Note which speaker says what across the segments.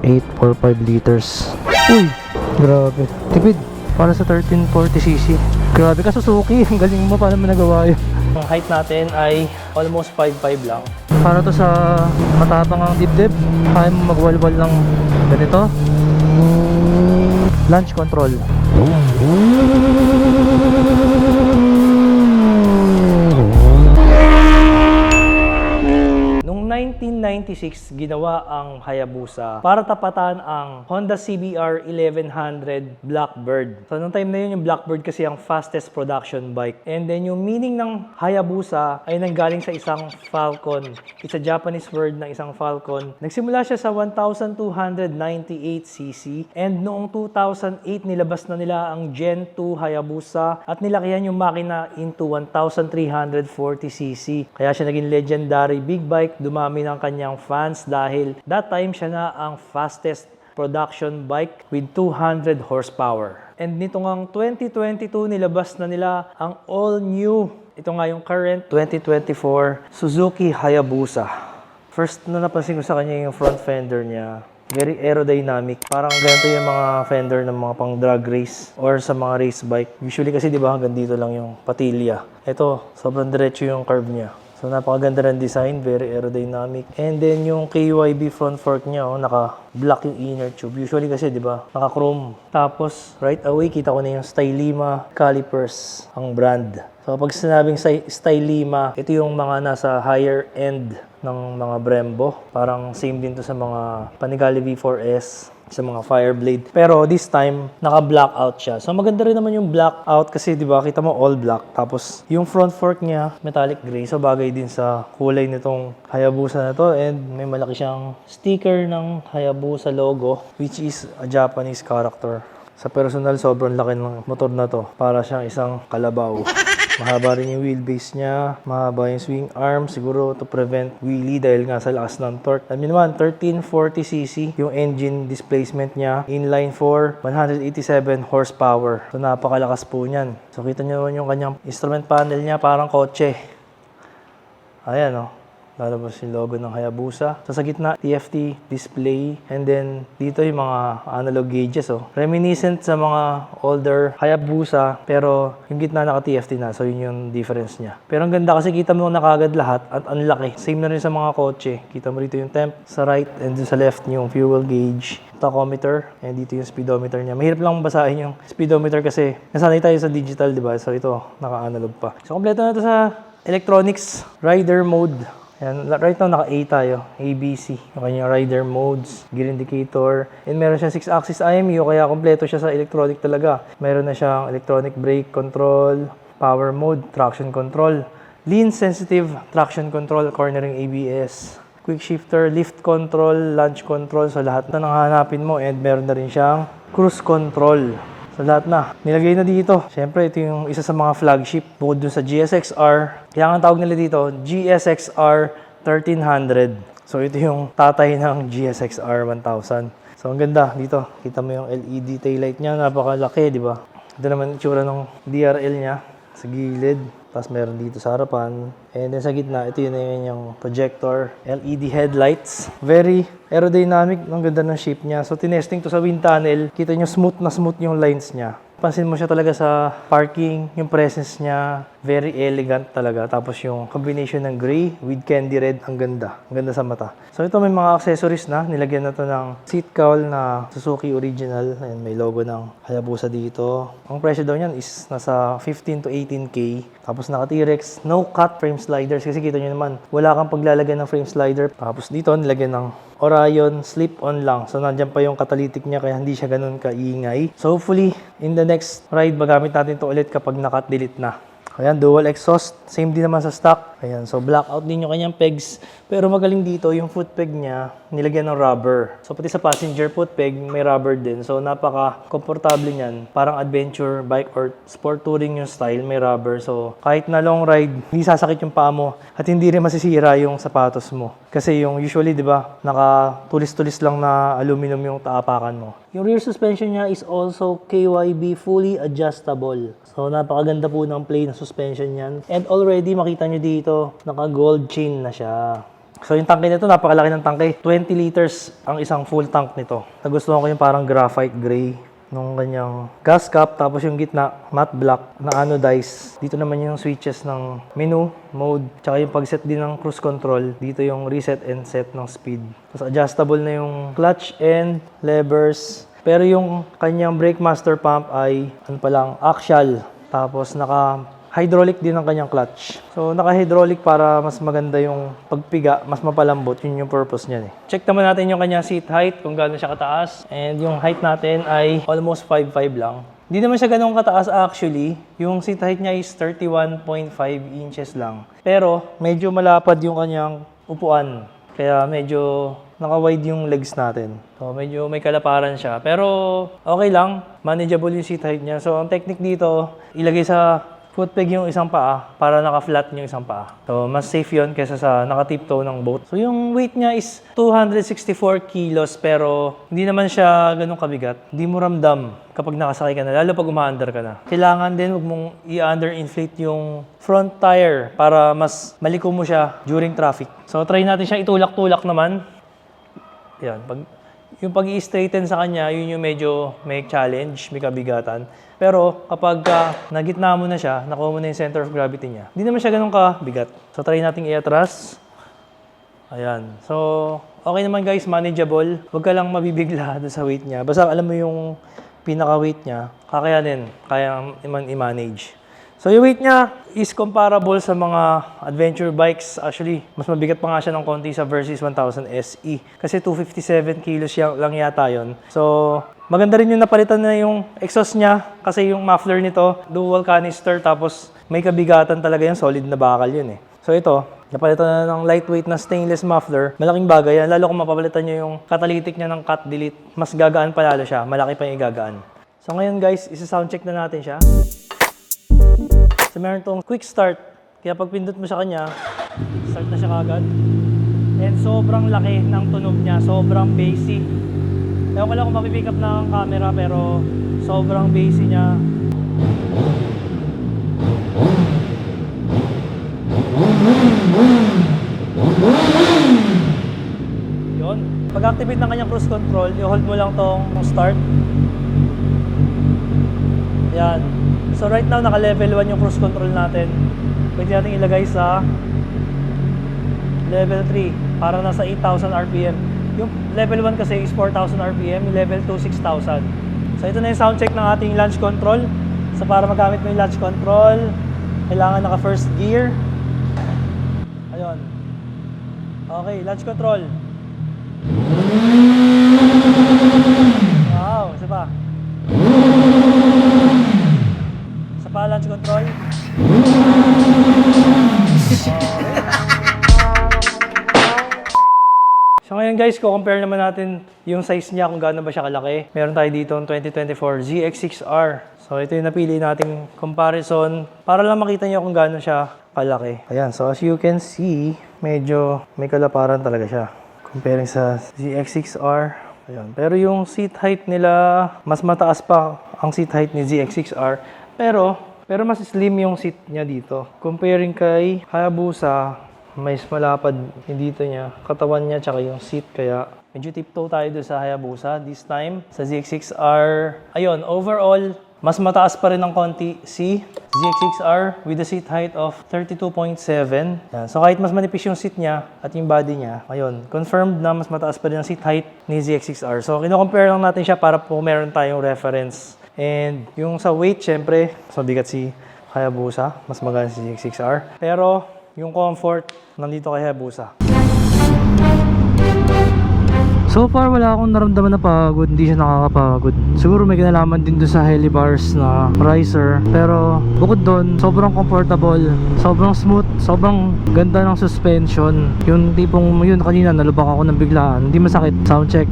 Speaker 1: 845 liters. Uy, grabe. Tipid. Para sa 1340cc. Grabe ka, Suzuki. Ang galing mo, paano mo nagawa yun? Ang height natin ay almost 5'5 lang. Para to sa matabang ang dibdib. Kaya mo magwalwal ng ganito. Launch control. Noong 1996, ginawa ang Hayabusa para tapatan ang Honda CBR 1100 Blackbird. So, noong time na yun, yung Blackbird kasi ang fastest production bike. And then, yung meaning ng Hayabusa ay nanggaling sa isang Falcon. It's a Japanese word ng isang Falcon. Nagsimula siya sa 1,298cc. And noong 2008, nilabas na nila ang Gen 2 Hayabusa at nilakihan yung makina into 1,340cc. Kaya siya naging legendary big bike. Dumami ng kanyang fans dahil that time siya na ang fastest production bike with 200 horsepower. And nito ngang 2022, nilabas na nila ang all-new, ito nga yung current 2024 Suzuki Hayabusa. First na napansin ko sa kanya yung front fender niya. Very aerodynamic. Parang ganito yung mga fender ng mga pang drag race or sa mga race bike. Usually kasi di ba hanggang dito lang yung patilya. Ito, sobrang diretso yung curve niya. So, napakaganda ng design, very aerodynamic. And then, yung KYB front fork niya, naka-black yung inner tube. Usually kasi, di ba, naka-chrome. Tapos, right away, kita ko na yung Stylima calipers, ang brand. So, pag sinabing Stylima, ito yung mga nasa higher end ng mga Brembo. Parang same din to sa mga Panigale V4S, sa mga Fireblade. Pero this time, naka-blackout siya. So maganda rin naman yung blackout kasi 'di ba, kita mo all black. Tapos yung front fork niya, metallic gray. So bagay din sa kulay nitong Hayabusa na to, and may malaki siyang sticker ng Hayabusa logo, which is a Japanese character. Sa personal, sobrang laki ng motor na to. Para siyang isang kalabaw. Mahaba rin yung wheelbase niya, mahaba yung swing arm, siguro to prevent wheelie dahil nga sa lakas ng torque. Alam niyo naman, 1340cc yung engine displacement niya, inline 4, 187 horsepower. So napakalakas po niyan. So kita niyo naman yung kanyang instrument panel niya, parang kotse. Ayan o. Lalabas yung logo ng Hayabusa. So, sa gitna, TFT display. And then, dito yung mga analog gauges. Reminiscent sa mga older Hayabusa. Pero, yung gitna naka-TFT na. So, yun yung difference niya. Pero, ang ganda kasi kita mo na kagad lahat. At ang laki. Same na rin sa mga kotse. Kita mo rito yung temp sa right. And sa left, yung fuel gauge. Tachometer. And dito yung speedometer niya. Mahirap lang basahin yung speedometer kasi nasanay tayo sa digital, di ba? So, ito, naka-analog pa. So, kompleto na ito sa electronics. Rider mode. Ayan, right now naka-A tayo, ABC. Yung kanyang rider modes, gear indicator. And meron siyang 6-axis IMU, kaya kompleto siya sa electronic talaga. Meron na siyang electronic brake control, power mode, traction control, lean sensitive traction control, cornering ABS, quick shifter, lift control, launch control. So lahat na nanghahanapin mo, and meron na rin siyang cruise control. So lahat na. Nilagay na dito. Siyempre, ito yung isa sa mga flagship bukod dun sa GSX-R. Kaya ang tawag nila dito, GSX-R 1300. So ito yung tatay ng GSX-R 1000. So ang ganda dito. Kita mo yung LED taillight niya. Napakalaki, di ba? Ito naman yung tsura ng DRL niya sa gilid. Tapos meron dito sa harapan. And then sa gitna, ito yun yung projector. LED headlights. Very aerodynamic. Ang ganda ng shape niya. So tinesting to sa wind tunnel. Kita nyo smooth na smooth yung lines niya. Pansin mo siya talaga sa parking. Yung presence niya, very elegant talaga. Tapos yung combination ng gray with candy red, ang ganda. Ang ganda sa mata. So ito may mga accessories na. Nilagyan na to ng seat cowl na Suzuki original. Ayan, may logo ng Hayabusa dito. Ang presyo daw niyan is nasa 15 to 18K. Tapos naka-T-Rex, no cut frame sliders. Kasi kita nyo naman, wala kang paglalagay ng frame slider. Tapos dito, nilagyan ng Orion slip-on lang. So, nandiyan pa yung catalytic niya kaya hindi siya ganun kaingay. So, hopefully, in the next ride, magamit natin to ulit kapag nakat-delete na. Ayan, dual exhaust. Same din naman sa stock. Ayan, so blackout din yung kanyang pegs. Pero magaling dito, yung foot peg niya, nilagyan ng rubber. So pati sa passenger foot peg, may rubber din. So napaka-komportable niyan. Parang adventure bike or sport touring yung style, may rubber. So kahit na long ride, hindi sasakit yung paa mo at hindi rin masisira yung sapatos mo. Kasi yung usually, di ba, naka-tulis-tulis lang na aluminum yung taapakan mo. Yung rear suspension niya is also KYB fully adjustable. So napakaganda po ng play na suspension niyan. And already makita nyo dito, naka-gold chain na siya. So yung tangke nito, napakalaki ng tangke. 20 liters ang isang full tank nito. Nagustuhan ko yung parang graphite gray nung kanyang gas cap. Tapos yung gitna, matte black na anodized. Dito naman yung switches ng menu, mode, tsaka yung pag-set din ng cruise control. Dito yung reset and set ng speed. Tapos adjustable na yung clutch and levers. Pero yung kanyang brake master pump ay ano pa lang, axial. Tapos hydraulic din ang kanyang clutch. So, naka-hydraulic para mas maganda yung pagpiga, mas mapalambot. Yun yung purpose niyan eh. Check naman natin yung kanyang seat height, kung gaano siya kataas. And yung height natin ay almost 5'5 lang. Hindi naman siya ganun kataas actually. Yung seat height niya is 31.5 inches lang. Pero, medyo malapad yung kanyang upuan. Kaya medyo naka-wide yung legs natin. So, medyo may kalaparan siya. Pero, okay lang. Manageable yung seat height niya. So, ang technique dito, ilagay sa foot peg yung isang paa para naka-flat yung isang paa. So, mas safe yun kaysa sa naka-tiptoe ng boat. So, yung weight niya is 264 kilos pero hindi naman siya ganun kabigat. Hindi mo ramdam kapag nakasakay ka na, lalo pag uma-under ka na. Kailangan din huwag mong i-under-inflate yung front tire para mas maliko mo siya during traffic. So, try natin siya itulak-tulak naman. Yan. Yung pag-i-straighten sa kanya, yun yung medyo may challenge, may kabigatan. Pero kapag nagitna mo na siya, nakuha mo na yung center of gravity niya, hindi naman siya ganun kabigat. So, try natin i-atras. Ayan. So, okay naman guys, manageable. Huwag ka lang mabibigla doon sa weight niya. Basta alam mo yung pinaka-weight niya, kakayanin, kaya i-manage. So, yung weight niya is comparable sa mga adventure bikes. Actually, mas mabigat pa nga siya ng konti sa Versys 1000 SE. Kasi 257 kilos lang yata yun. So, maganda rin yung napalitan na yung exhaust niya. Kasi yung muffler nito, dual canister. Tapos, may kabigatan talaga yung solid na bakal yun eh. So, ito, napalitan na ng lightweight na stainless muffler. Malaking bagay yan. Lalo kung mapapalitan nyo yung catalytic niya ng cut delete, mas gagaan pa lalo siya. Malaki pa yung igagaan. So, ngayon guys, isa-soundcheck na natin siya. So, meron tong quick start. Kaya pag pindot mo sa kanya, start na siya kagad. And sobrang laki ng tunog niya. Sobrang bassy. Ewan ko lang kung mapipick up ng camera pero sobrang bassy niya. Yun. Pag-activate ng kanyang cruise control, i-hold mo lang tong start. Yan. So right now, naka-level 1 yung cruise control natin. Pwede natin ilagay sa level 3 para nasa 8,000 RPM. Yung level 1 kasi is 4,000 RPM, yung level 2, 6,000. So ito na yung sound check ng ating launch control. So para magamit mo yung launch control, kailangan naka first gear. Ayun. Okay, launch control. Wow, isa pa. Isa pa, launch control. So ngayon guys, compare naman natin yung size niya kung gaano ba siya kalaki. Meron tayo dito ang 2024 ZX6R. So ito yung napili nating comparison para lang makita niyo kung gaano siya kalaki. Ayan, so as you can see, medyo may kalaparan talaga siya comparing sa ZX6R. Ayan. Pero yung seat height nila, mas mataas pa ang seat height ni ZX6R. Pero mas slim yung seat niya dito. Comparing kay Hayabusa, may malapad yung dito niya, katawan niya, tsaka yung seat. Kaya medyo tiptoe tayo doon sa Hayabusa this time. Sa ZX6R, ayun, overall, mas mataas pa rin ng konti si ZX6R with a seat height of 32.7. Yan. So kahit mas manipis yung seat niya at yung body niya, ayun, confirmed na mas mataas pa rin ang seat height ni ZX6R. So kino-compare lang natin siya para po meron tayong reference. And yung sa weight, syempre, mas mabigat si Hayabusa, mas maganda si ZX6R. Pero yung comfort, nandito kay Hayabusa. So far, wala akong naramdaman na pagod. Hindi siya nakakapagod. Siguro may kinalaman din doon sa Helibars na riser. Pero bukod doon, sobrang comfortable, sobrang smooth, sobrang ganda ng suspension. Yung tipong yun kanina, nalubak ako ng biglaan. Hindi masakit. Sound check.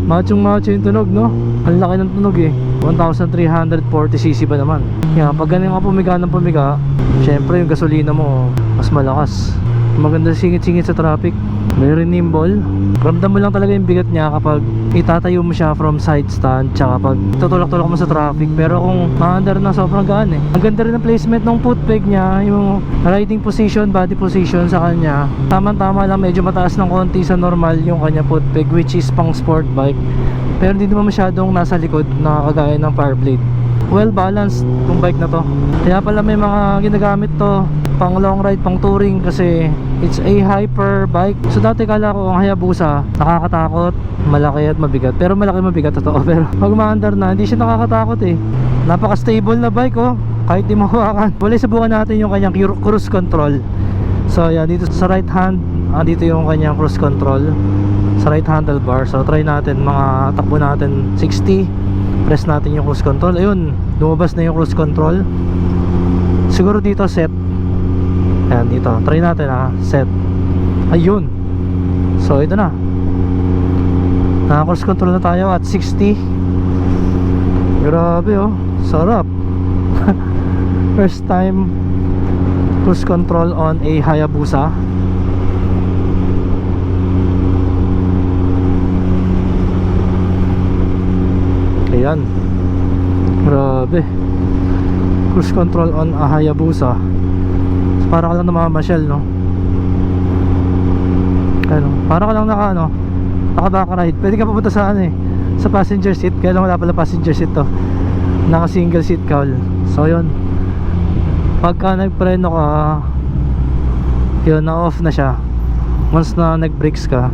Speaker 1: Machong-macho yung tunog, no? Ang laki ng tunog eh. 1,340cc ba naman? Kaya pag ganun ka pumiga ng pumiga, syempre yung gasolina mo mas malakas. Maganda singit-singit sa traffic. Very nimble. Ramdam mo lang talaga yung bigat niya kapag itatayo mo siya from side stand, tsaka pag tutulak-tulak mo sa traffic. Pero kung maandar na, sobrang gaan eh. Ang ganda rin ng placement ng foot peg niya, yung riding position, body position sa kanya. Tama-tama lang, medyo mataas ng konti sa normal yung kanya foot peg, which is pang sport bike. Pero hindi naman masyadong nasa likod na kagaya ng Fireblade. Well balanced tong bike na to. Kaya pala may mga ginagamit to pang long ride, pang touring, kasi it's a hyper bike. So dati kala ko ang Hayabusa nakakatakot, malaki at mabigat. Pero malaki mabigat totoo. Pero pag maandar na, hindi siya nakakatakot eh. Napaka stable na bike oh, kahit di mahawakan. Wala, subukan natin yung kanyang cruise control. So yan, dito sa right hand, dito yung kanyang cruise control sa right handlebar. So try natin, mga takbo natin 60, press natin yung cruise control. Ayun, lumabas na yung cruise control. Siguro dito set. Ayan, dito, try natin set. Ayun. So ito na, cruise control na tayo at 60. Grabe oh, sarap. First time cruise control on a Hayabusa. Ayan, grabe. Cruise control on a Hayabusa. So, para ka lang namamasyal, no? Ano, para ka lang naka-backride. Pwede ka pupunta sa sa passenger seat. Kaya lang wala pala passenger seat to. Naka single seat cowl. So yun, pagka nagpreno ka, yun, na-off na siya. Once na nag-brakes ka,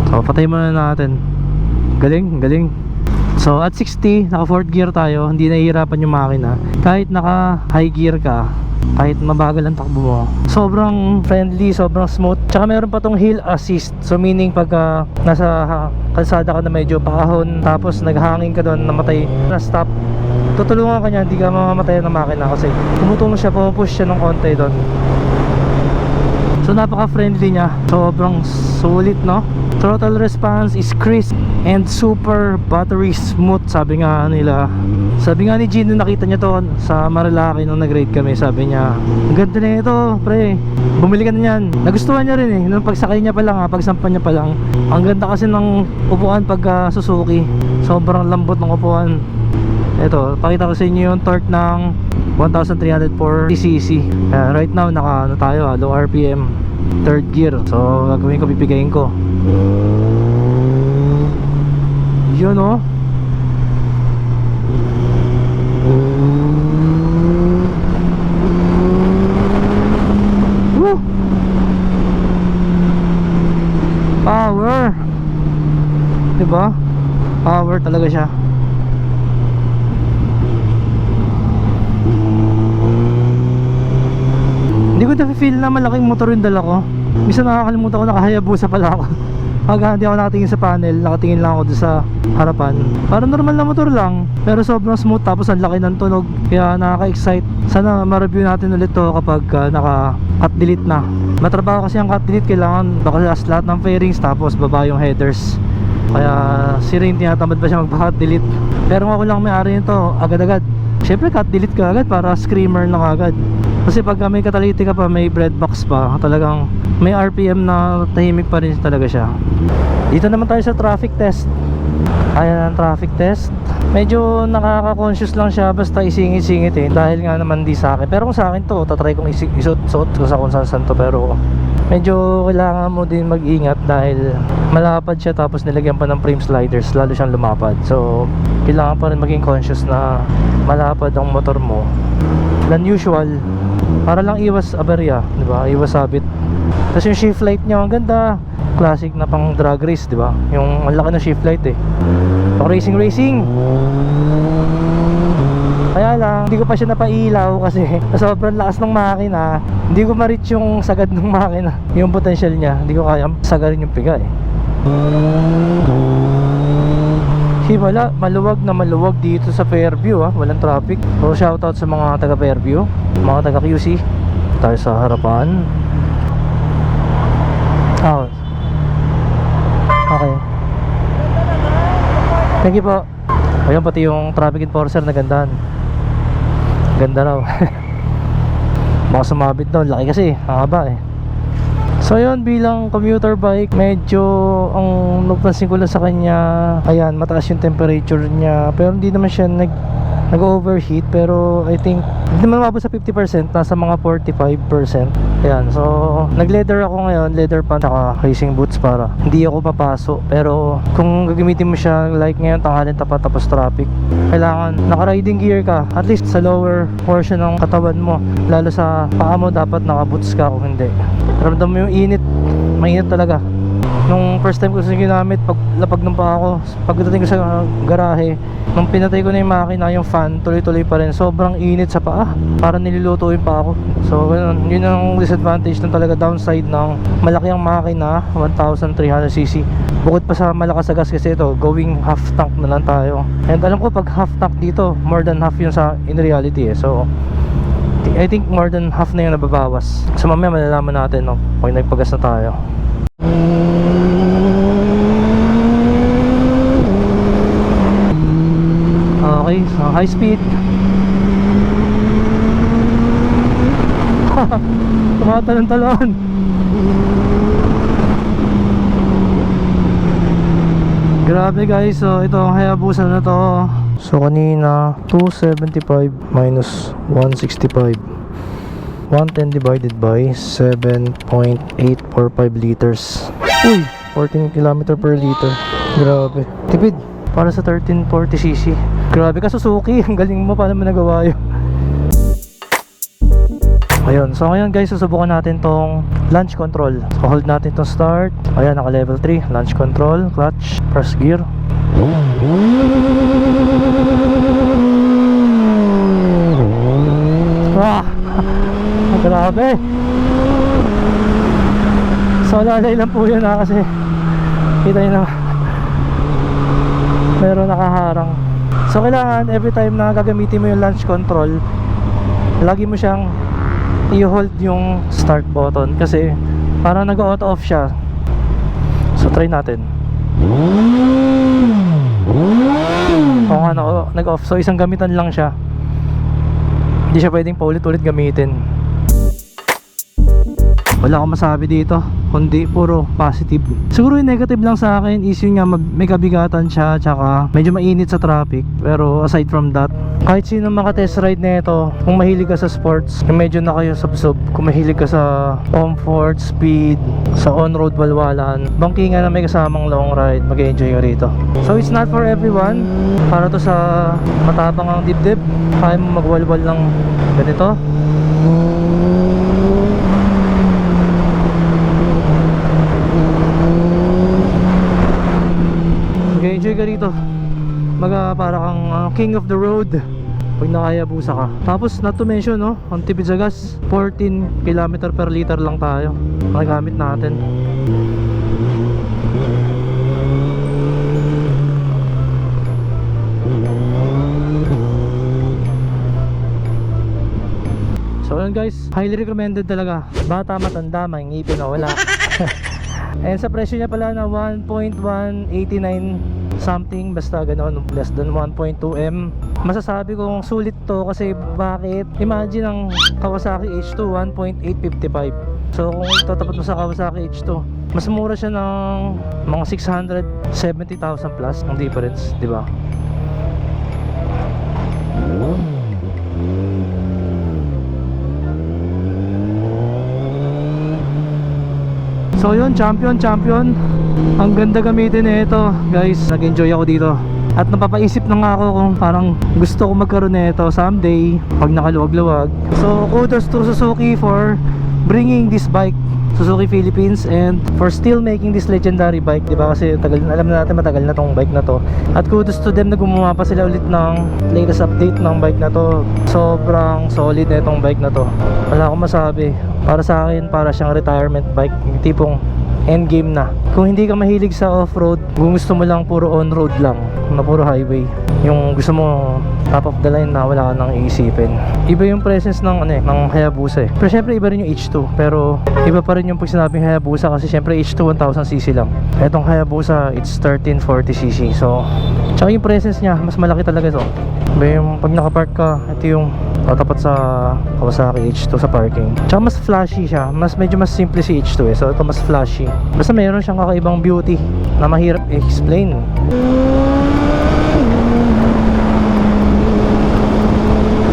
Speaker 1: so patay muna natin. Galing, galing. So at 60, naka 4th gear tayo, hindi nahihirapan yung makina. Kahit naka high gear ka, kahit mabagal ang takbo mo, sobrang friendly, sobrang smooth. Tsaka meron pa tong hill assist. So meaning pagka nasa kalsada ka na medyo paahon, tapos naghangin ka doon, namatay na stop, tutulungan ka niya, hindi ka mamamatay ng makina kasi tumutulong siya, pupush siya ng konti doon. So napaka friendly niya, sobrang sulit, no? Throttle response is crisp and super battery smooth. Sabi nga nila, sabi nga ni Gino, nakita niya to sa Marilaki nung nag-ride kami. Sabi niya, ang ganda na ito pre, bumili ka na yan. Nagustuhan niya rin nung pagsakay niya pa lang, pagsampan niya pa lang. Ang ganda kasi ng upuan pagka Suzuki, sobrang lambot ng upuan. Ito, pakita ko sa inyo yung torque ng 1304cc. Right now naka tayo, low RPM, 3rd gear. So gagawin ko, pipigayin ko. Yun oh. Woo! Power. Diba? Power talaga siya. Hindi ko na-feel na malaking motor yung dala ko. Minsan nakakalimutan ko, naka-Hayabusa pala ako. Pag hindi ako nakatingin sa panel, nakatingin lang ako doon sa harapan. Parang normal na motor lang, pero sobrang smooth, tapos ang laki ng tunog. Kaya nakaka-excite. Sana ma-review natin ulit to kapag naka-cut delete na. Matrabaho kasi ang cut delete, kailangan bakalas lahat ng fairings, tapos baba yung headers. Kaya si Rain, tinatamad ba siya mag-cut delete. Pero kung ako lang may-ari nito, agad-agad, syempre cut delete ka agad para screamer lang agad. Kasi pag may catalytic ka pa, may breadbox pa, talagang may RPM na tahimik pa rin talaga siya. Dito naman tayo sa traffic test. Ayan ang traffic test. Medyo nakaka-conscious lang siya, basta isingit-singit eh. Dahil nga naman di sa akin. Pero kung sa akin to, tatry kong isuot ko sa kung saan to. Pero medyo kailangan mo din mag-ingat dahil malapad siya, tapos nilagyan pa ng frame sliders, lalo siyang lumapad. So kailangan pa rin maging conscious na malapad ang motor mo than usual, para lang iwas aberya, di ba? Iwas sabit. Tapos yung shift light niya, ang ganda, classic na pang drag race, di ba? Yung ang laki ng shift light eh, pang racing. Kaya lang, hindi ko pa siya napailaw kasi sobrang lakas ng makina. Hindi ko ma-reach yung sagad ng makina, yung potential niya. Hindi ko kaya sagarin yung piga eh. Wala, maluwag na maluwag dito sa Fairview walang traffic. So shoutout sa mga taga Fairview, mga taga QC. Tayo sa harapan. Okay, thank you po. Ayun, pati yung traffic enforcer na gandaan. Ganda raw. Baka sumabit daw, laki kasi, haba eh. So yun, bilang commuter bike, medyo ang napansin ko lang sa kanya, ayan, mataas yung temperature niya, pero hindi naman siya nag-overheat, pero I think hindi naman mababa sa 50%, nasa mga 45%. Ayan, so nag-leather ako ngayon, leather pants saka racing boots para hindi ako papaso. Pero kung gagamitin mo siya like ngayon, tanghalin tapat tapos traffic, kailangan naka-riding gear ka, at least sa lower portion ng katawan mo, lalo sa paa mo dapat naka-boots ka, kung hindi ramdam mo yung init, mainit talaga. Nung first time ko sa ginamit, paglapag ng paa ko, pagdating ko sa garahe, nung pinatay ko na yung makina, yung fan, tuloy-tuloy pa rin. Sobrang init sa paa, parang niluluto yung paa ko. So ganun, yun ang disadvantage ng talaga downside ng malaki ang makina, 1300cc. Bukod pa sa malakas sa gas kasi ito, going half tank na lang tayo. And alam ko pag half tank dito, more than half yun sa in reality eh. So I think more than half na yung nababawas. So mamaya malalaman natin, no, pag nagpagas na tayo. Okay, so high speed. Tumatalon-talon. Grabe guys, so ito ang Hayabusa na to. So kanina 275 minus 165, 110 divided by 7.845 liters. Uy, 14 km per liter. Grabe, tipid para sa 1340cc. Grabe ka Suzuki, ang galing mo, paano mo nagawa yun? Ayun, so ngayon guys, susubukan natin tong launch control. So hold natin tong start. Ayan, naka level 3, launch control, clutch, first gear. Ah, grabe. So lalay lang po yun kasi kita nyo na meron nakaharang. So kailangan every time na gagamitin mo yung launch control, lagi mo siyang i-hold yung start button kasi parang nag-auto off siya. So try natin. Oo nga, nag-off. So isang gamitan lang siya, hindi siya pwedeng paulit-ulit gamitin. Wala akong masabi dito kundi puro positive. Siguro yung negative lang sa akin is yun nga, may kabigatan siya, tsaka medyo mainit sa traffic. Pero aside from that, kahit sino maka-test ride na ito, kung mahilig ka sa sports, kung medyo na kayo sub-sub, kung mahilig ka sa comfort, speed, sa on-road walwalan, bangkingan na may kasamang long ride, mag-enjoy ka rito. So it's not for everyone. Para to sa matapang ang dibdib, kaya mo magwalwal ng ganito. Mag-enjoy ka rito, para kang king of the road pag nakayabusa ka. Tapos not to mention, no, ang tipid sa gas, 14 km per liter lang tayo nagamit natin. So yun guys, highly recommended talaga. Bata, matanda, may ngipin o wala. And sa presyo niya pala na 1.189 something, basta ganoon, less than 1.2M. Masasabi kong sulit to kasi bakit? Imagine ang Kawasaki H2 1.855. So kung tatapat mo sa Kawasaki H2, mas mura siya ng mga 670,000 plus ang difference, di ba? So yun, champion. Ang ganda gamitin na ito guys, nag-enjoy ako dito. At napapaisip na nga ako kung parang gusto ko magkaroon na ito someday pag nakaluwag-luwag. So kudos to Suzuki for bringing this bike, Suzuki Philippines, and for still making this legendary bike, diba? Kasi tagal, alam na natin matagal na tong bike na to. At kudos to them na gumawa pa sila ulit ng latest update ng bike na to. Sobrang solid na itong bike na to, wala akong masabi. Para sa akin, para siyang retirement bike, yung tipong endgame na. Kung hindi ka mahilig sa off-road, kung gusto mo lang puro on-road lang, na puro highway, yung gusto mo top of the line na wala ka nang iisipin. Iba yung presence ng ng Hayabusa eh. Pero syempre iba rin yung H2, pero iba pa rin yung pag sinabing Hayabusa kasi syempre H2 1000cc lang. Etong Hayabusa it's 1340cc. So tsaka yung presence niya mas malaki talaga to. Iba yung pag nakapark ka, ito yung tatapat sa Kawasaki H2 sa parking. Tsaka mas flashy siya, medyo mas simple si H2 eh. So ito mas flashy. Basta mayroon siyang kakaibang beauty na mahirap i-explain.